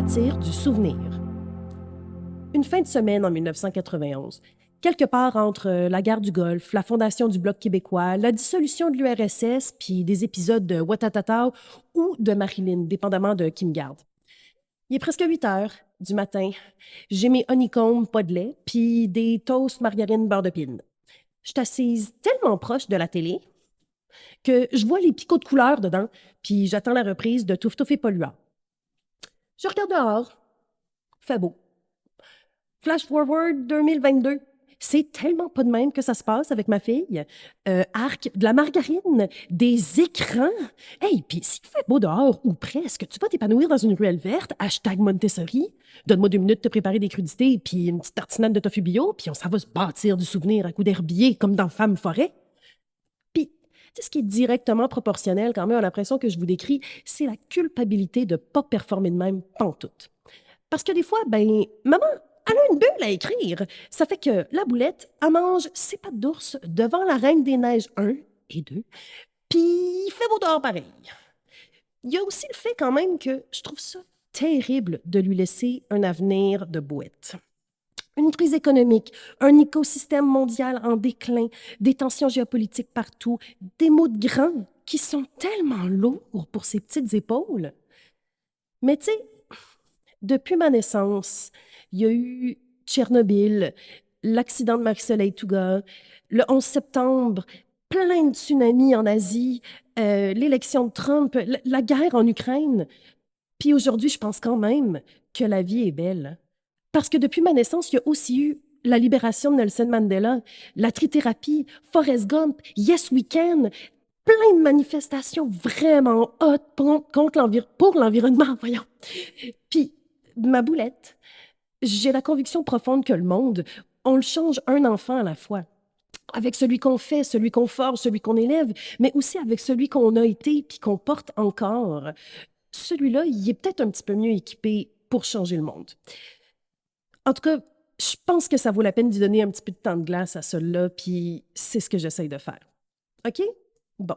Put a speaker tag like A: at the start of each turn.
A: bâtir du souvenir. Une fin de semaine en 1991, quelque part entre la guerre du Golfe, la fondation du Bloc québécois, la dissolution de l'URSS, puis des épisodes de Watatata ou de Marilyn, dépendamment de qui me garde. Il est presque 8 heures du matin. J'ai mes honeycombs, pas de lait, puis des toasts margarine beurre de pin. Je suis assise tellement proche de la télé que je vois les picots de couleur dedans, puis j'attends la reprise de Touf Touf et Polluant. Je regarde dehors. Fait beau. Flash forward 2022. C'est tellement pas de même que ça se passe avec ma fille. Arc, de la margarine, des écrans. Hey, puis s'il fait beau dehors, ou presque, tu vas t'épanouir dans une ruelle verte, hashtag Montessori. Donne-moi 2 minutes de te préparer des crudités, puis une petite tartinade de tofu bio, puis on s'en va se bâtir du souvenir à coups d'herbier, comme dans Femme Forêt. Puis, tu sais, ce qui est directement proportionnel quand même à l'impression que je vous décris, c'est la culpabilité de pas performer de même pantoute. Parce que des fois, ben, maman, elle a une bulle à écrire. Ça fait que la boulette, elle mange ses pattes d'ours devant la Reine des Neiges 1 et 2, puis il fait beau dehors pareil. Il y a aussi le fait quand même que je trouve ça terrible de lui laisser un avenir de bouette. Une crise économique, un écosystème mondial en déclin, des tensions géopolitiques partout, des mots de grands qui sont tellement lourds pour ses petites épaules. Mais tu sais, depuis ma naissance, il y a eu Tchernobyl, l'accident de Marie-Soleil Touga, le 11 septembre, plein de tsunamis en Asie, l'élection de Trump, la guerre en Ukraine. Puis aujourd'hui, je pense quand même que la vie est belle. Parce que depuis ma naissance, il y a aussi eu la libération de Nelson Mandela, la trithérapie, Forrest Gump, Yes We Can, plein de manifestations vraiment hautes pour l'environnement, voyons. Puis, ma boulette, j'ai la conviction profonde que le monde, on le change un enfant à la fois. Avec celui qu'on fait, celui qu'on forge, celui qu'on élève, mais aussi avec celui qu'on a été puis qu'on porte encore. Celui-là, il est peut-être un petit peu mieux équipé pour changer le monde. En tout cas, je pense que ça vaut la peine d'y donner un petit peu de temps de glace à celui-là, puis c'est ce que j'essaye de faire. OK? Bon.